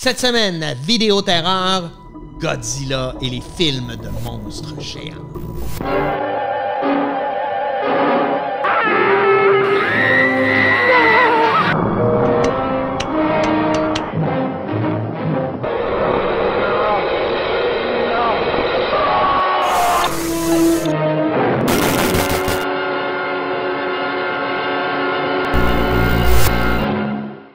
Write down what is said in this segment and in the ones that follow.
Cette semaine, Vidéo Terreur, Godzilla et les films de monstres géants.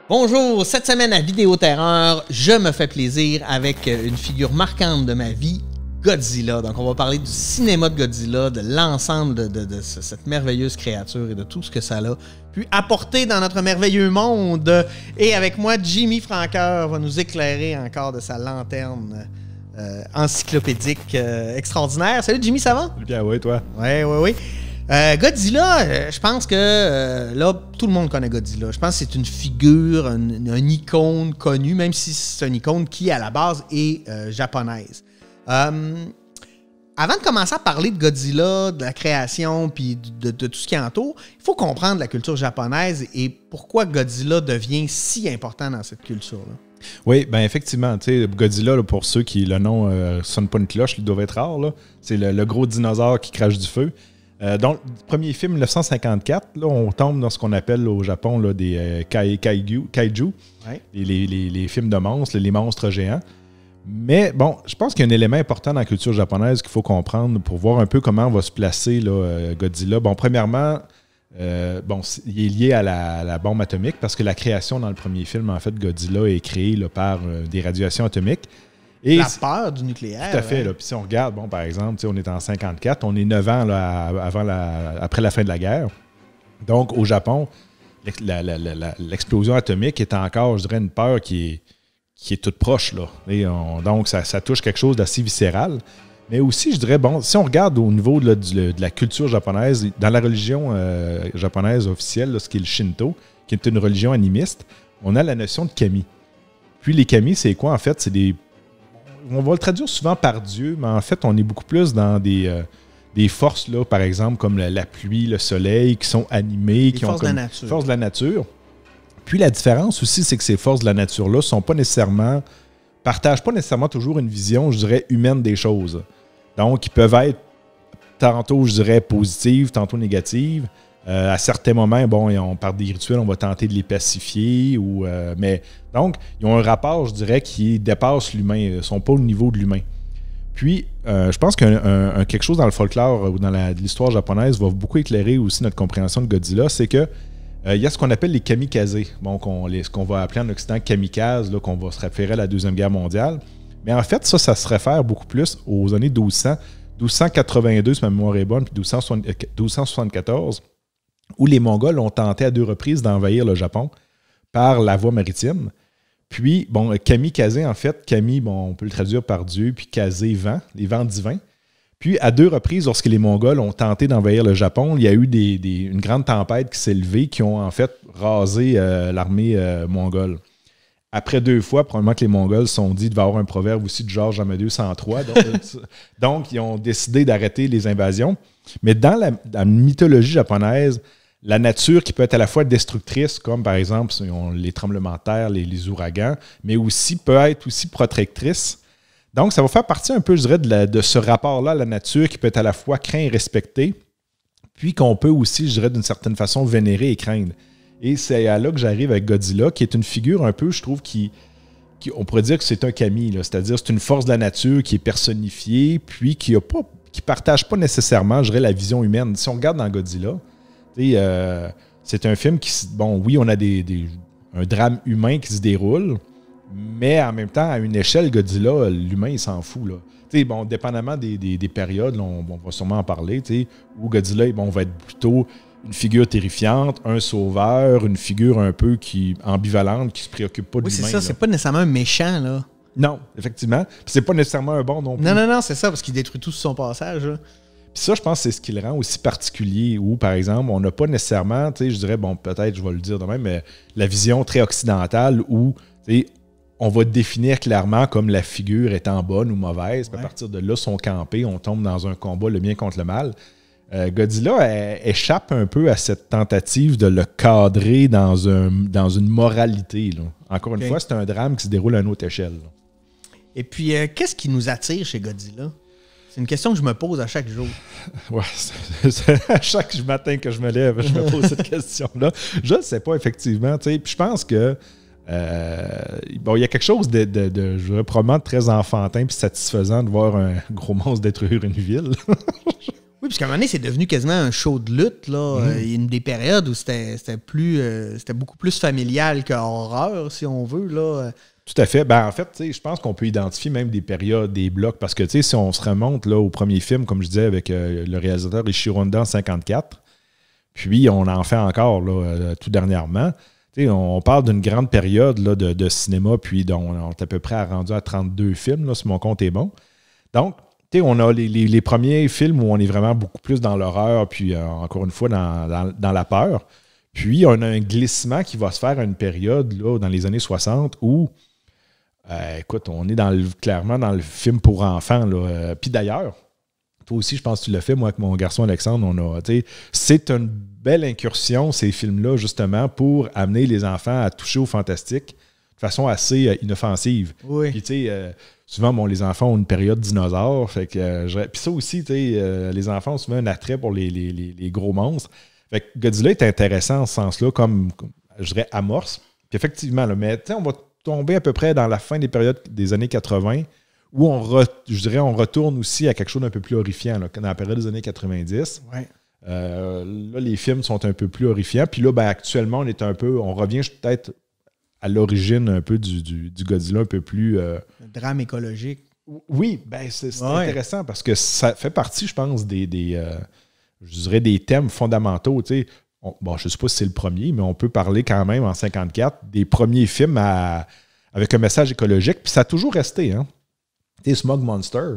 Bonjour, cette semaine à Vidéo Terreur, je me fais plaisir avec une figure marquante de ma vie, Godzilla. Donc on va parler du cinéma de Godzilla, de l'ensemble de cette merveilleuse créature et de tout ce que ça a pu apporter dans notre merveilleux monde. Et avec moi, Jimmy Franqueur va nous éclairer encore de sa lanterne encyclopédique extraordinaire. Salut Jimmy, ça va? Bien, oui, toi? Oui. Godzilla, je pense que là, tout le monde connaît Godzilla. Je pense que c'est une figure, une icône connue, même si c'est une icône qui, à la base, est japonaise. Avant de commencer à parler de Godzilla, de la création puis de tout ce qui entoure, il faut comprendre la culture japonaise et pourquoi Godzilla devient si important dans cette culture-là. Oui, bien effectivement, tu sais, Godzilla, là, pour ceux qui le nom sonne pas une cloche, il doit être rare, là. C'est le gros dinosaure qui crache du feu. Donc, premier film 1954, là, on tombe dans ce qu'on appelle au Japon là, des kaiju, ouais. les films de monstres, les monstres géants. Mais bon, je pense qu'il y a un élément important dans la culture japonaise qu'il faut comprendre pour voir un peu comment va se placer là, Godzilla. Bon, premièrement, il est lié à la bombe atomique parce que la création dans le premier film, en fait, Godzilla est créée là, par des radiations atomiques. Et la peur du nucléaire. Tout à fait. Puis si on regarde, bon, par exemple, on est en 54, on est 9 ans là, après la fin de la guerre. Donc, au Japon, l'explosion atomique est encore, je dirais, une peur qui est toute proche. Là. Donc, ça touche quelque chose d'assez viscéral. Mais aussi, je dirais, bon, si on regarde au niveau de la culture japonaise, dans la religion japonaise officielle, là, ce qui est le Shinto, qui est une religion animiste, on a la notion de kami. Puis les kami, c'est quoi, en fait? C'est des... On va le traduire souvent par Dieu, mais en fait, on est beaucoup plus dans des forces, là, par exemple, comme la pluie, le soleil, qui sont animées, qui ont comme force de la nature. Puis la différence aussi, c'est que ces forces de la nature-là partagent pas nécessairement toujours une vision, je dirais, humaine des choses. Donc, ils peuvent être tantôt, je dirais, positives, tantôt négatives. À certains moments, bon, par des rituels, on va tenter de les pacifier. Mais donc, ils ont un rapport, je dirais, qui dépasse l'humain. Ils ne sont pas au niveau de l'humain. Puis, je pense que quelque chose dans le folklore ou dans l'histoire japonaise va beaucoup éclairer aussi notre compréhension de Godzilla, c'est que il y a ce qu'on appelle les kamikazes. Bon, ce qu'on va appeler en Occident kamikazes, là, qu'on va se référer à la Deuxième Guerre mondiale. Mais en fait, ça se réfère beaucoup plus aux années 1282, si ma mémoire est bonne, puis 1274. Où les Mongols ont tenté à 2 reprises d'envahir le Japon par la voie maritime. Puis, bon, kamikaze, en fait, kami, bon, on peut le traduire par Dieu, puis kaze, vent, les vents divins. Puis, à 2 reprises, lorsque les Mongols ont tenté d'envahir le Japon, il y a eu une grande tempête qui s'est levée, qui ont en fait rasé l'armée mongole. Après 2 fois, probablement que les Mongols se sont dit, il devait y avoir un proverbe aussi de Georges Amadeus 103. Donc, ils ont décidé d'arrêter les invasions. Mais dans la mythologie japonaise, la nature qui peut être à la fois destructrice, comme par exemple les tremblements de terre, les ouragans, mais aussi peut être aussi protectrice. Donc, ça va faire partie un peu, je dirais, de ce rapport-là à la nature qui peut être à la fois craint et respecté, puis qu'on peut aussi, je dirais, d'une certaine façon, vénérer et craindre. Et c'est là que j'arrive avec Godzilla, qui est une figure un peu, je trouve, on pourrait dire que c'est un kami, c'est-à-dire c'est une force de la nature qui est personnifiée, puis qui ne partage pas nécessairement, je dirais, la vision humaine. Si on regarde dans Godzilla, c'est un film qui, bon, oui, on a un drame humain qui se déroule, mais en même temps, à une échelle, Godzilla, l'humain, il s'en fout. Là. Bon, dépendamment des périodes, là, on va sûrement en parler, où Godzilla, bon, va être plutôt une figure terrifiante, un sauveur, une figure un peu ambivalente, qui se préoccupe pas de l'humain. Oui, c'est ça, c'est pas nécessairement un méchant, là. Non, effectivement. Puis c'est pas nécessairement un bon non plus. Non, c'est ça, parce qu'il détruit tout sur son passage, là. Puis ça, je pense que c'est ce qui le rend aussi particulier, où, par exemple, on n'a pas nécessairement, je dirais, bon, peut-être, je vais le dire de même, mais la vision très occidentale où, on va définir clairement comme la figure étant bonne ou mauvaise. Puis à partir de là, son campé, on tombe dans un combat, le bien contre le mal. Godzilla échappe un peu à cette tentative de le cadrer dans une moralité, là. Encore une fois, c'est un drame qui se déroule à une autre échelle. Là. Et puis, qu'est-ce qui nous attire chez Godzilla? C'est une question que je me pose à chaque jour. Ouais, à chaque matin que je me lève, je me pose cette question-là. Je ne sais pas, effectivement. Puis je pense que il y a quelque chose de je dirais, probablement très enfantin et satisfaisant de voir un gros monstre détruire une ville. Oui, puisqu'à un moment donné, c'est devenu quasiment un show de lutte. Là. Il y a une des périodes où c'était beaucoup plus familial qu'horreur, si on veut. Là. Tout à fait. En fait, je pense qu'on peut identifier même des périodes, des blocs, parce que si on se remonte là, au premier film, comme je disais, avec le réalisateur Ishiro Honda en 1954, puis on en fait encore là, tout dernièrement, on parle d'une grande période là, de cinéma, puis on est à peu près rendu à 32 films, là, si mon compte est bon. Donc, on a les premiers films où on est vraiment beaucoup plus dans l'horreur, puis encore une fois dans la peur. Puis, on a un glissement qui va se faire à une période là, dans les années 60 où écoute, on est clairement dans le film pour enfants. Puis d'ailleurs, toi aussi, je pense que tu l'as fait, moi, avec mon garçon Alexandre, c'est une belle incursion, ces films-là, justement, pour amener les enfants à toucher au fantastique de façon assez inoffensive. Oui. Puis, souvent, les enfants ont une période dinosaure. Fait que, puis ça aussi, les enfants ont souvent un attrait pour les gros monstres. Fait que Godzilla est intéressant en ce sens-là, comme je dirais, amorce. Puis effectivement, là, mais on va tomber à peu près dans la fin des périodes des années 80, où on retourne aussi à quelque chose d'un peu plus horrifiant, là, dans la période des années 90. Ouais. Là, les films sont un peu plus horrifiants. Puis là, actuellement, on revient peut-être à l'origine un peu du Godzilla un peu plus... Le drame écologique. Oui, c'est intéressant parce que ça fait partie, je pense, je dirais des thèmes fondamentaux. Je ne sais pas si c'est le premier, mais on peut parler quand même en 1954 des premiers films avec un message écologique. Puis ça a toujours resté. Hein? Smog Monster,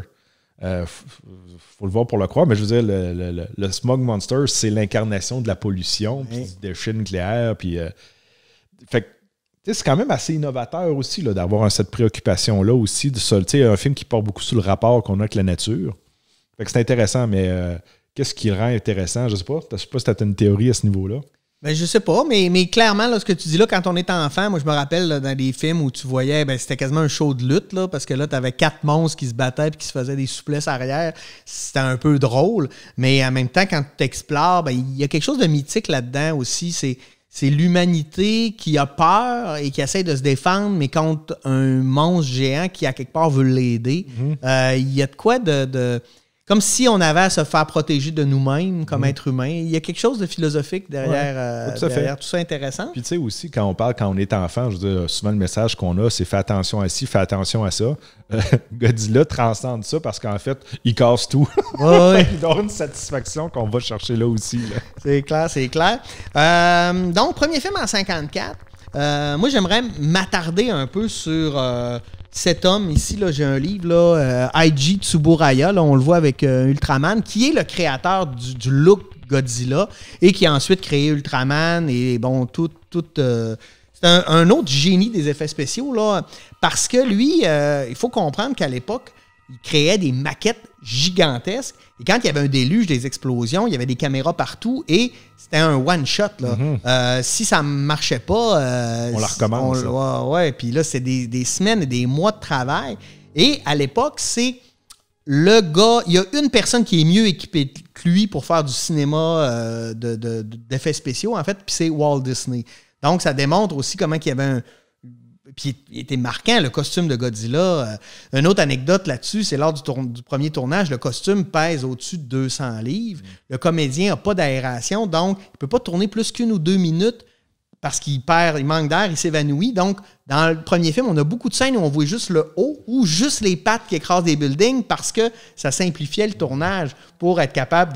faut le voir pour le croire, mais je veux dire, le Smog Monster, c'est l'incarnation de la pollution, puis du déchet nucléaire. Puis, c'est quand même assez innovateur aussi là, d'avoir cette préoccupation-là aussi. Un film qui porte beaucoup sur le rapport qu'on a avec la nature. Fait que c'est intéressant, mais qu'est-ce qui le rend intéressant? Je ne sais pas. Je ne sais pas si tu as une théorie à ce niveau-là. Je sais pas, mais clairement, là, ce que tu dis là, quand on est enfant, moi je me rappelle là, dans des films où tu voyais, c'était quasiment un show de lutte, là, parce que là, tu avais 4 monstres qui se battaient et qui se faisaient des souplesses arrière. C'était un peu drôle, mais en même temps, quand tu explores, il y a quelque chose de mythique là-dedans aussi. C'est l'humanité qui a peur et qui essaie de se défendre, mais contre un monstre géant qui, à quelque part, veut l'aider. Il y a de quoi de comme si on avait à se faire protéger de nous-mêmes comme être humain. Il y a quelque chose de philosophique derrière, derrière tout ça intéressant. Puis tu sais aussi, quand on est enfant, je veux dire, souvent le message qu'on a, c'est fais attention à ci, fais attention à ça. Godzilla transcende ça parce qu'en fait, il casse tout. Ouais. Il donne une satisfaction qu'on va chercher là aussi. Là. C'est clair, c'est clair. Donc, premier film en 1954. Moi, j'aimerais m'attarder un peu sur... cet homme, ici, là, j'ai un livre, là, Eiji Tsuburaya, là, on le voit avec Ultraman, qui est le créateur du look Godzilla et qui a ensuite créé Ultraman et bon, c'est un autre génie des effets spéciaux, là, parce que lui, il faut comprendre qu'à l'époque, il créait des maquettes gigantesques et quand il y avait un déluge, des explosions, il y avait des caméras partout et c'était un one-shot. Si ça ne marchait pas... on la recommence. Ouais, puis là, c'est des semaines et des mois de travail. Et à l'époque, c'est le gars... Il y a une personne qui est mieux équipée que lui pour faire du cinéma d'effets spéciaux, en fait, puis c'est Walt Disney. Donc, ça démontre aussi comment il y avait un... Puis il était marquant, le costume de Godzilla. Une autre anecdote là-dessus, c'est lors du premier tournage, le costume pèse au-dessus de 200 livres. Le comédien n'a pas d'aération, donc il ne peut pas tourner plus qu'1 ou 2 minutes parce qu'il manque d'air, il s'évanouit. Donc, dans le premier film, on a beaucoup de scènes où on voit juste le haut ou juste les pattes qui écrasent des buildings parce que ça simplifiait le tournage pour être capable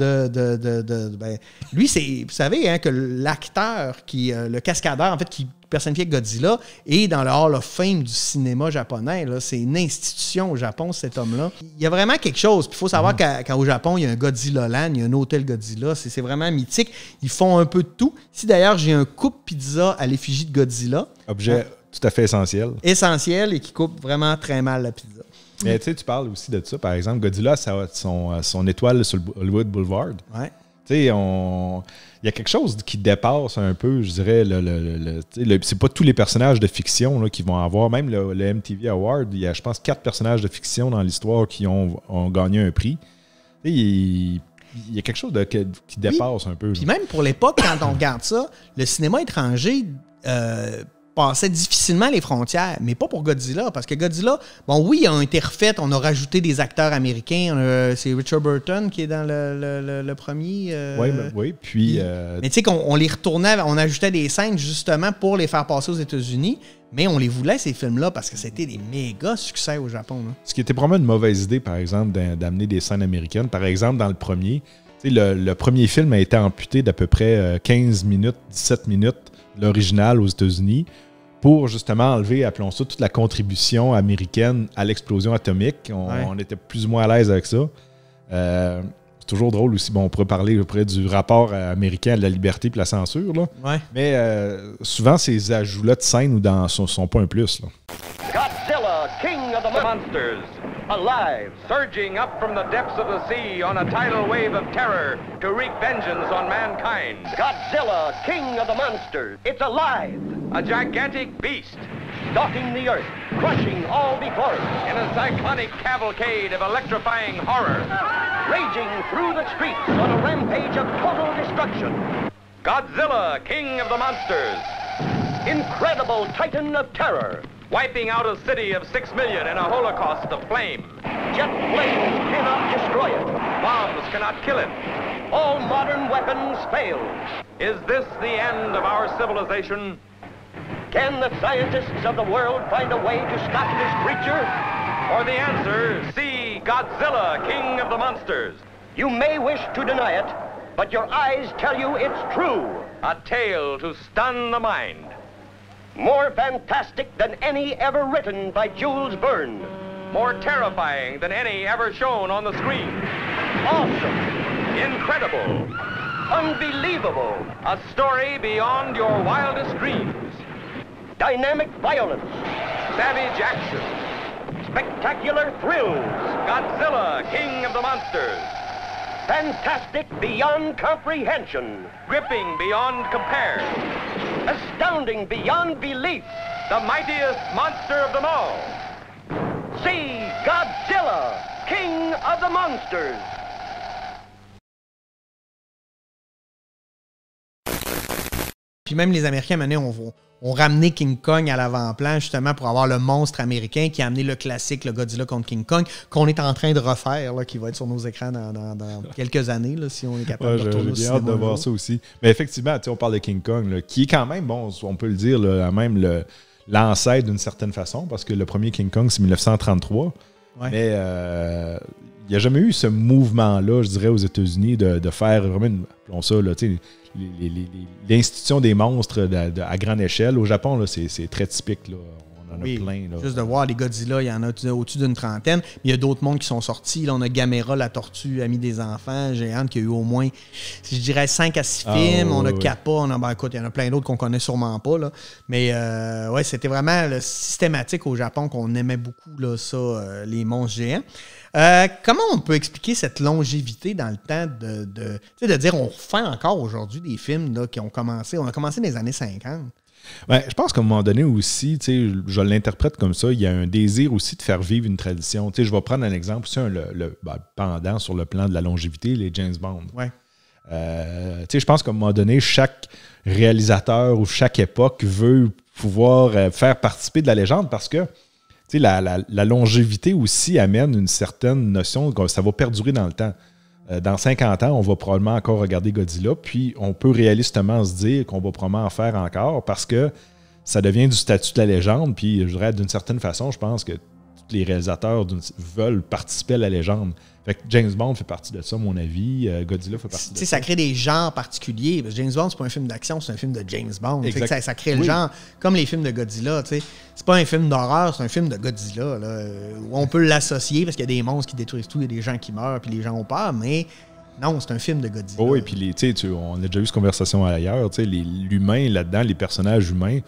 lui, c'est... Vous savez hein, que l'acteur, le cascadeur, en fait, qui personnifiait Godzilla, est dans le Hall of Fame du cinéma japonais. Là. C'est une institution au Japon, cet homme-là. Il y a vraiment quelque chose. Puis il faut savoir qu'au Japon, il y a un Godzilla Land, il y a un hôtel Godzilla. C'est vraiment mythique. Ils font un peu de tout. Si d'ailleurs, j'ai un coupe-pizza à l'effigie de Godzilla. Objet tout à fait essentiel. Essentiel et qui coupe vraiment très mal la pizza. Mais tu sais, tu parles aussi de ça. Par exemple, Godzilla, ça a son étoile sur le Hollywood Boulevard. Ouais. sais, il y a quelque chose qui dépasse un peu, je dirais, c'est pas tous les personnages de fiction là, qui vont avoir, même le MTV Award, il y a, je pense, 4 personnages de fiction dans l'histoire qui ont gagné un prix. Il y a quelque chose qui dépasse un peu. Puis même pour l'époque, quand on regarde ça, le cinéma étranger passait difficilement les frontières, mais pas pour Godzilla, parce que Godzilla, bon oui, ils ont été refaits, on a rajouté des acteurs américains, c'est Richard Burton qui est dans le premier. Oui, puis... Mais tu sais qu'on les retournait, on ajoutait des scènes justement pour les faire passer aux États-Unis, mais on les voulait, ces films-là, parce que c'était des méga succès au Japon. Là. Ce qui était probablement une mauvaise idée, par exemple, d'amener des scènes américaines. Par exemple, dans le premier, le premier film a été amputé d'à peu près 15 minutes, 17 minutes, l'original aux États-Unis, pour justement enlever, appelons ça, toute la contribution américaine à l'explosion atomique. On était plus ou moins à l'aise avec ça. C'est toujours drôle aussi. Bon, on pourrait parler auprès du rapport américain à la liberté et la censure. Là. Ouais. Mais souvent, ces ajouts-là de scène ou sont pas un plus. Là. Godzilla, king of the monsters, alive, surging up from the depths of the sea on a tidal wave of terror to wreak vengeance on mankind. Godzilla, king of the monsters, it's alive. A gigantic beast, stalking the earth, crushing all before it. In a cyclonic cavalcade of electrifying horror. Raging through the streets on a rampage of total destruction. Godzilla, king of the monsters. Incredible titan of terror. Wiping out a city of 6 million in a holocaust of flame. Jet flames cannot destroy it. Bombs cannot kill it. All modern weapons fail. Is this the end of our civilization? Can the scientists of the world find a way to stop this creature? For the answer, see Godzilla, king of the monsters. You may wish to deny it, but your eyes tell you it's true. A tale to stun the mind. More fantastic than any ever written by Jules Verne. More terrifying than any ever shown on the screen. Awesome. Incredible. Unbelievable. A story beyond your wildest dreams. Dynamic violence. Savage action. Spectacular thrills. Godzilla, king of the monsters. Fantastic beyond comprehension. Gripping beyond compare. Astounding beyond belief. The mightiest monster of them all. See Godzilla, king of the monsters. Puis même les Américains, maintenant, ont ramené King Kong à l'avant-plan justement pour avoir le monstre américain qui a amené le classique, le Godzilla contre King Kong, qu'on est en train de refaire, là, qui va être sur nos écrans dans quelques années, là, si on est capable de retourner au cinéma. J'ai hâte de voir ça aussi. Mais effectivement, on parle de King Kong, là, qui est quand même, bon, on peut le dire, là, même l'ancêtre d'une certaine façon, parce que le premier King Kong, c'est 1933. Ouais. Mais il n'y a jamais eu ce mouvement-là, je dirais, aux États-Unis de faire vraiment, appelons ça, là, tu sais, l'institution des monstres à grande échelle. Au Japon, là, c'est très typique. Là. On en a plein. Là. Juste de voir les Godzilla, il y en a au-dessus d'une trentaine. Mais il y a d'autres mondes qui sont sortis. Là, on a Gamera, la tortue, amie des enfants, géante, qui a eu au moins, je dirais, 5 à 6 films. On a Kappa, écoute, il y en a plein d'autres qu'on connaît sûrement pas. Là. Mais ouais, c'était vraiment systématique au Japon qu'on aimait beaucoup là, ça, les monstres géants. Comment on peut expliquer cette longévité dans le temps de dire on refait encore aujourd'hui des films là, qui ont commencé, on a commencé dans les années 50? Ben, je pense qu'à un moment donné aussi, je l'interprète comme ça, il y a un désir aussi de faire vivre une tradition. Je vais prendre un exemple aussi, pendant sur le plan de la longévité, les James Bond. Ouais. Je pense qu'à un moment donné, chaque réalisateur ou chaque époque veut pouvoir faire participer de la légende parce que la longévité aussi amène une certaine notion que ça va perdurer dans le temps. Dans 50 ans, on va probablement encore regarder Godzilla, puis on peut réalistement se dire qu'on va probablement en faire encore parce que ça devient du statut de la légende, puis je dirais d'une certaine façon, je pense que tous les réalisateurs veulent participer à la légende. Fait que James Bond fait partie de ça, à mon avis. Godzilla fait partie de ça. Ça crée des genres particuliers. Parce que James Bond, c'est pas un film d'action, c'est un film de James Bond. Fait que ça crée le genre, comme les films de Godzilla. T'sais. C'est pas un film d'horreur, c'est un film de Godzilla. Là, où on peut l'associer parce qu'il y a des monstres qui détruisent tout, il y a des gens qui meurent, puis les gens ont peur, mais non, c'est un film de Godzilla. Oui, puis on a déjà eu cette conversation ailleurs. L'humain là-dedans, les personnages humains.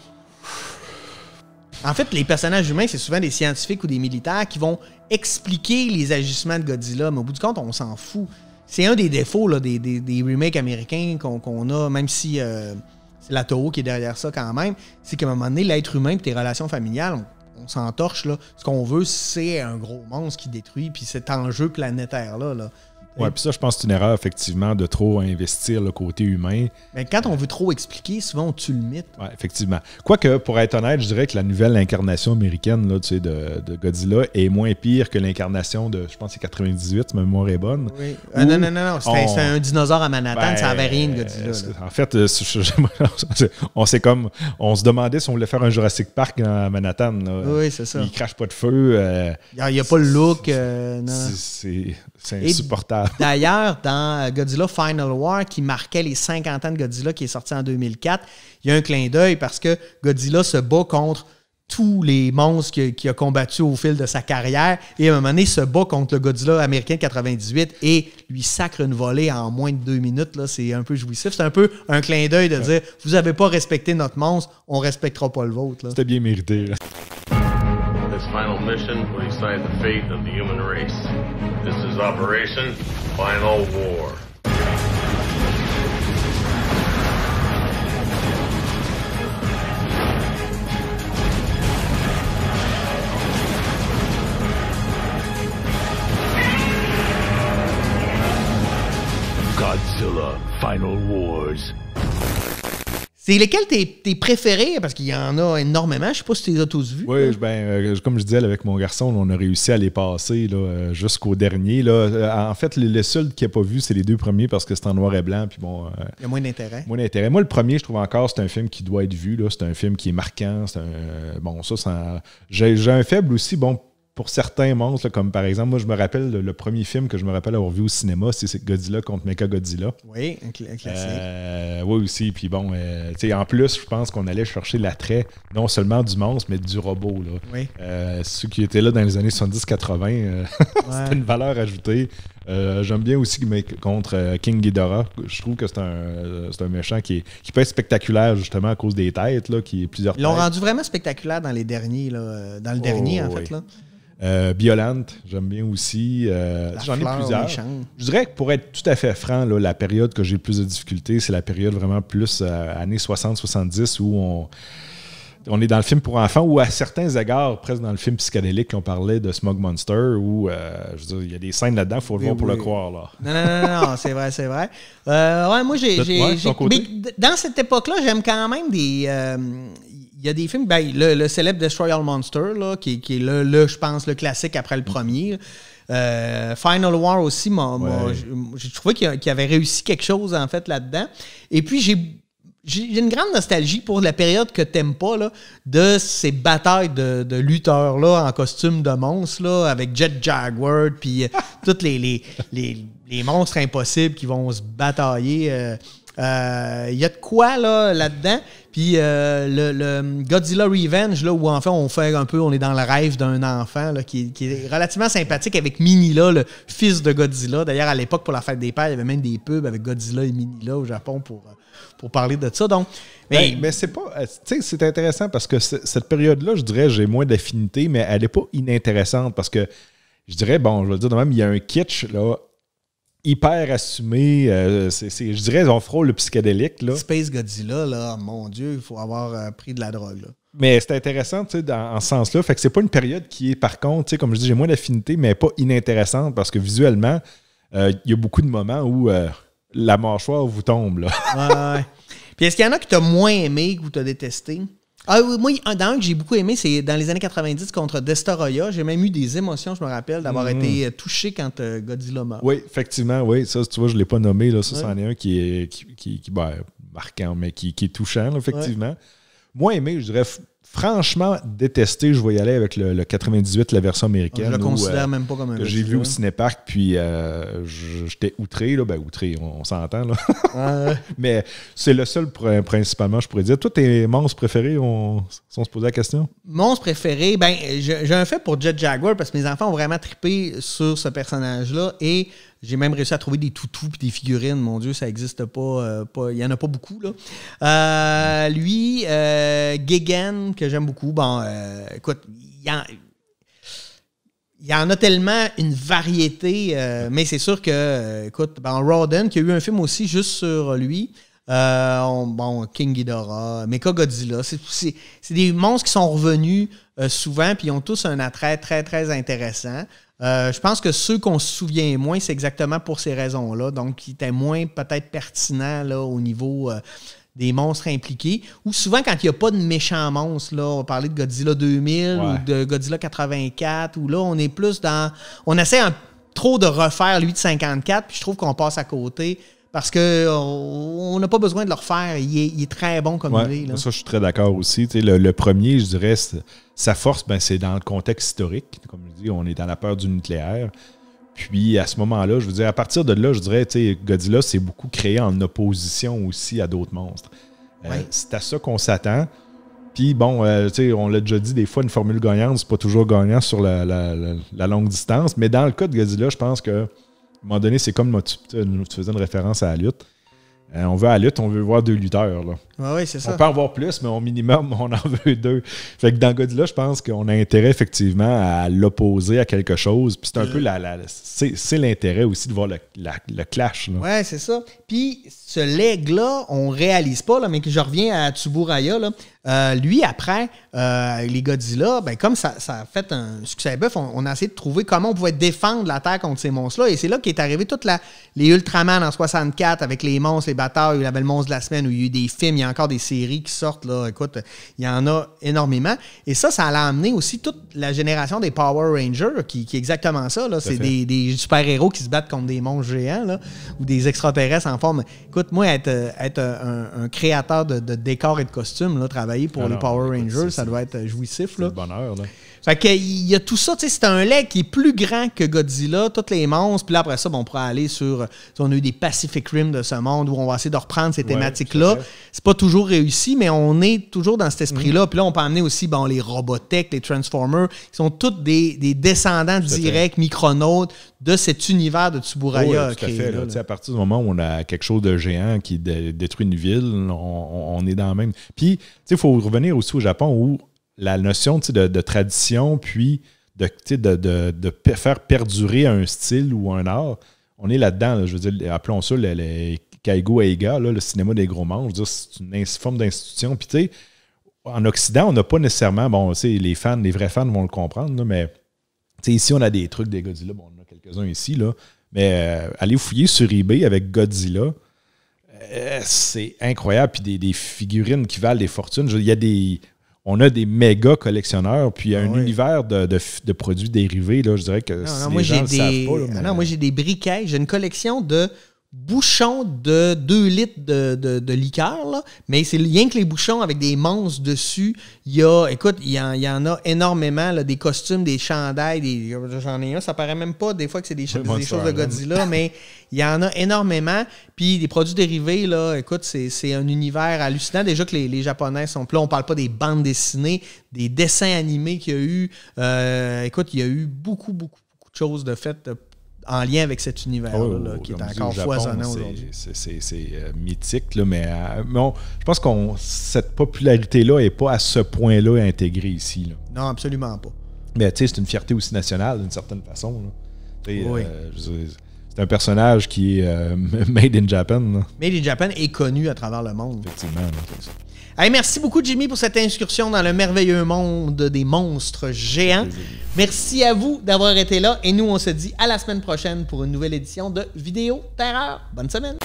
En fait, les personnages humains, c'est souvent des scientifiques ou des militaires qui vont expliquer les agissements de Godzilla, mais au bout du compte, on s'en fout. c'est un des défauts là, des remakes américains qu'on a, même si c'est la Toho qui est derrière ça quand même, c'est qu'à un moment donné, l'être humain et tes relations familiales, on s'entorche. Là. Ce qu'on veut, c'est un gros monstre qui détruit, puis cet enjeu planétaire-là. Là. Ouais, puis ça, je pense que c'est une erreur, effectivement, de trop investir le côté humain. Mais quand on veut trop expliquer, souvent, on tue le mythe. Oui, effectivement. Quoique, pour être honnête, je dirais que la nouvelle incarnation américaine là, de Godzilla est moins pire que l'incarnation de, je pense, c'est 98, si ma mémoire est bonne. Oui. Non. C'était un dinosaure à Manhattan, ça n'avait rien de Godzilla. En fait, on se demandait si on voulait faire un Jurassic Park à Manhattan. Là. Oui, c'est ça. Il crache pas de feu. Il n'y a pas le look. C'est insupportable. D'ailleurs, dans Godzilla Final War, qui marquait les 50 ans de Godzilla, qui est sorti en 2004, il y a un clin d'œil parce que Godzilla se bat contre tous les monstres qu'il a combattus au fil de sa carrière. Et à un moment donné, il se bat contre le Godzilla américain de 98 et lui sacre une volée en moins de 2 minutes. Là, c'est un peu jouissif. C'est un peu un clin d'œil de dire « Vous n'avez pas respecté notre monstre, on ne respectera pas le vôtre. » C'était bien mérité. Là. This final mission will decide the fate of the human race. This is Operation Final War. Godzilla Final Wars. C'est lesquels tes préférés? Parce qu'il y en a énormément. Je ne sais pas si tu les as tous vus. Oui, comme je disais avec mon garçon, on a réussi à les passer là, jusqu'au dernier. Là. En fait, le seul qui n'a pas vu, c'est les 2 premiers parce que c'est en noir et blanc. Puis bon, il y a moins d'intérêt. Moi, le premier, je trouve encore, c'est un film qui doit être vu. Là. C'est un film qui est marquant. J'ai un faible aussi, pour certains monstres, là, comme par exemple, moi, je me rappelle, le premier film que je me rappelle avoir vu au cinéma, c'est Godzilla contre Mechagodzilla. Oui, un classique. Oui, aussi. Puis bon, en plus, je pense qu'on allait chercher l'attrait, non seulement du monstre, mais du robot. Là. Oui. Ceux qui étaient là dans les années 70-80, c'était une valeur ajoutée. J'aime bien aussi contre King Ghidorah. Je trouve que c'est un méchant qui peut être spectaculaire, justement, à cause des têtes, là, qui est plusieurs têtes. Ils l'ont rendu vraiment spectaculaire dans les derniers, là, dans le dernier, en fait. Là. Biollante, j'aime bien aussi. J'en ai plusieurs. Je dirais que pour être tout à fait franc, là, la période que j'ai le plus de difficultés, c'est la période vraiment plus années 60-70 où on est dans le film pour enfants ou à certains égards, presque dans le film psychédélique qu'on parlait de Smog Monster où je veux dire, il y a des scènes là-dedans, il faut le voir pour le croire. Là. Non, c'est vrai. Moi, dans cette époque-là, j'aime quand même des... Il y a des films, le célèbre Destroy All Monster, là, qui est je pense, le classique après le premier. Final War aussi, j'ai trouvé qu'il avait réussi quelque chose, en fait, là-dedans. Et puis, j'ai une grande nostalgie pour la période que t'aimes pas, là, de ces batailles de lutteurs là, en costume de monstres, là, avec Jet Jaguar, puis tous les monstres impossibles qui vont se batailler. Il y a de quoi là-dedans. Puis le Godzilla Revenge, là, où en fait on est dans le rêve d'un enfant là, qui est relativement sympathique avec Minilla, le fils de Godzilla. D'ailleurs, à l'époque, pour la fête des pères, il y avait même des pubs avec Godzilla et Minilla au Japon pour parler de ça. Donc, mais c'est pas. Tu sais, c'est intéressant parce que cette période-là, je dirais, j'ai moins d'affinité, mais elle n'est pas inintéressante parce que je dirais, je vais le dire de même, il y a un kitsch là. Hyper assumé, je dirais, on frôle le psychédélique. Là. Space Godzilla, là, mon Dieu, il faut avoir pris de la drogue. Là. Mais c'est intéressant, tu sais, en ce sens-là. Fait que c'est pas une période qui est, par contre, tu sais, comme je dis, j'ai moins d'affinité, mais pas inintéressante parce que visuellement, il y a beaucoup de moments où la mâchoire vous tombe. Là. Ouais. Puis est-ce qu'il y en a que tu as moins aimé, que tu as détesté? Ah oui, moi, dans un que j'ai beaucoup aimé, c'est dans les années 90 contre Destoroyah. J'ai même eu des émotions, je me rappelle, d'avoir été touché quand Godzilla meurt. Oui, effectivement, oui. Ça, tu vois, je ne l'ai pas nommé. Là. Ça, c'en est un qui est marquant, mais qui est touchant, là, effectivement. Ouais. Moins aimé, je dirais, franchement détesté, je vais y aller avec le 98, la version américaine. Je le considère même pas comme un j'ai vu au Cinéparc, puis j'étais outré. Là, outré, on s'entend. Là. Mais c'est le seul, principalement, je pourrais dire. Toi, tes monstres préférés, si on se posait la question? Monstres préférés, j'ai un fait pour Jet Jaguar parce que mes enfants ont vraiment trippé sur ce personnage-là et j'ai même réussi à trouver des toutous et des figurines. Mon Dieu, ça n'existe pas. Il n'y en a pas beaucoup. Là. Lui, Gigan, que j'aime beaucoup. Écoute, il y en a tellement une variété, mais c'est sûr que, écoute, Rodan, qui a eu un film aussi juste sur lui, King Ghidorah, Mechagodzilla, c'est des monstres qui sont revenus souvent, puis ils ont tous un attrait très, très intéressant. Je pense que ceux qu'on se souvient moins, c'est exactement pour ces raisons-là, donc qui étaient moins peut-être pertinents là, au niveau des monstres impliqués. Ou souvent, quand il n'y a pas de méchants monstres, là, on parlait de Godzilla 2000 ou de Godzilla 84, où là, on est plus dans... On essaie trop de refaire lui de 54, puis je trouve qu'on passe à côté parce qu'on n'a pas besoin de le refaire. Il est très bon comme il est. Là. Ça, je suis très d'accord aussi. Le premier, je dirais, sa force, c'est dans le contexte historique. Comme je dis, on est dans la peur du nucléaire. Puis, à ce moment-là, je veux dire, à partir de là, je dirais, Godzilla s'est beaucoup créé en opposition aussi à d'autres monstres. C'est à ça qu'on s'attend. Puis, bon, on l'a déjà dit, des fois, une formule gagnante, c'est pas toujours gagnant sur la longue distance. Mais dans le cas de Godzilla, je pense que, à un moment donné, c'est comme tu faisais une référence à la lutte. On veut à la lutte, on veut voir 2 lutteurs. Là. Oui, c'est ça. On peut en voir plus, mais au minimum, on en veut 2. Fait que dans Godzilla, je pense qu'on a intérêt effectivement à l'opposer à quelque chose. Puis c'est un peu c'est l'intérêt aussi de voir le clash. Oui, c'est ça. Puis ce leg-là, on réalise pas, là, mais que je reviens à Tsuburaya, là, lui, après, les Godzilla, comme ça a fait un succès bœuf, on a essayé de trouver comment on pouvait défendre la Terre contre ces monstres-là. Et c'est là qu'est arrivé les Ultraman en 64 avec les monstres, les batailles, il y avait le monstre de la semaine où il y a eu des films, il y a encore des séries qui sortent. Là. Écoute, il y en a énormément. Et ça a amené aussi toute la génération des Power Rangers, qui est exactement ça. Là. C'est des super-héros qui se battent contre des monstres géants là, ou des extraterrestres en forme. Écoute, moi, être un créateur de décors et de costumes, là, travailler pour les Power Rangers, ça doit être jouissif. C'est le bonheur. Là. Fait qu'il y a tout ça, c'est un leg qui est plus grand que Godzilla, tous les monstres, puis là après ça, on pourra aller sur, on a eu des Pacific Rim de ce monde où on va essayer de reprendre ces thématiques-là. C'est pas toujours réussi, mais on est toujours dans cet esprit-là. Puis là, on peut amener aussi les Robotech, les Transformers, qui sont tous des descendants directs, micronautes de cet univers de Tsuburaya. Tout à fait. Là. À partir du moment où on a quelque chose de géant qui détruit une ville, on est dans le même... Puis, il faut revenir aussi au Japon où la notion de tradition, puis de faire perdurer un style ou un art, on est là-dedans. Là, je veux dire, appelons ça les Kaigo Eiga, le cinéma des gros monstres. Je veux dire, c'est une forme d'institution. Puis, tu sais, en Occident, on n'a pas nécessairement... les vrais fans vont le comprendre, là, mais ici, on a des trucs des Godzilla. Bon, on en a quelques-uns ici, là. Mais allez fouiller sur eBay avec Godzilla. C'est incroyable. Puis des figurines qui valent des fortunes. On a des méga collectionneurs, puis il y a un univers de produits dérivés, là, je dirais que les gens ne savent pas. Là, moi, j'ai des briquets. J'ai une collection de bouchons de 2 litres de liqueur, là, mais c'est rien que les bouchons avec des monstres dessus. Il y en a énormément, là, des costumes, des chandails, j'en ai un, ça paraît même pas des fois que c'est des choses de Godzilla, mais il y en a énormément. Puis des produits dérivés, là, écoute, c'est un univers hallucinant. Déjà que les Japonais sont là, on parle pas des bandes dessinées, des dessins animés qu'il y a eu. Écoute, il y a eu beaucoup de choses de fait en lien avec cet univers-là, qui est encore foisonnant aujourd'hui. C'est mythique, là, mais je pense que cette popularité-là n'est pas à ce point-là intégrée ici. Là. Non, absolument pas. Mais tu sais, c'est une fierté aussi nationale, d'une certaine façon. Là. C'est un personnage qui est made in Japan. Là. Made in Japan est connu à travers le monde. Effectivement. Hey, merci beaucoup, Jimmy, pour cette incursion dans le merveilleux monde des monstres géants. Merci à vous d'avoir été là. Et nous, on se dit à la semaine prochaine pour une nouvelle édition de Vidéo Terreur. Bonne semaine.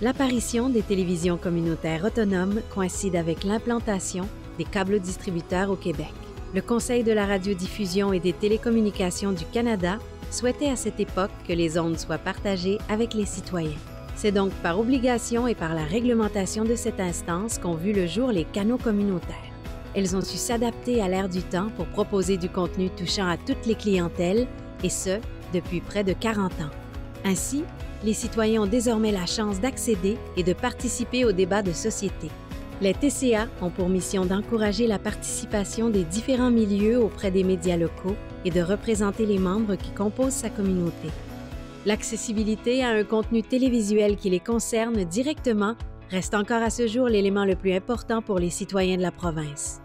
L'apparition des télévisions communautaires autonomes coïncide avec l'implantation des câbles distributeurs au Québec. Le Conseil de la radiodiffusion et des télécommunications du Canada souhaitait à cette époque que les ondes soient partagées avec les citoyens. C'est donc par obligation et par la réglementation de cette instance qu'ont vu le jour les canaux communautaires. Elles ont su s'adapter à l'ère du temps pour proposer du contenu touchant à toutes les clientèles, et ce, depuis près de 40 ans. Ainsi, les citoyens ont désormais la chance d'accéder et de participer aux débats de société. Les TCA ont pour mission d'encourager la participation des différents milieux auprès des médias locaux et de représenter les membres qui composent sa communauté. L'accessibilité à un contenu télévisuel qui les concerne directement reste encore à ce jour l'élément le plus important pour les citoyens de la province.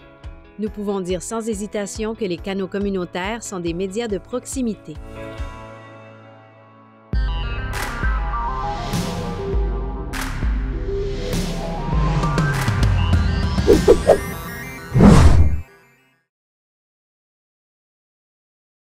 Nous pouvons dire sans hésitation que les canaux communautaires sont des médias de proximité.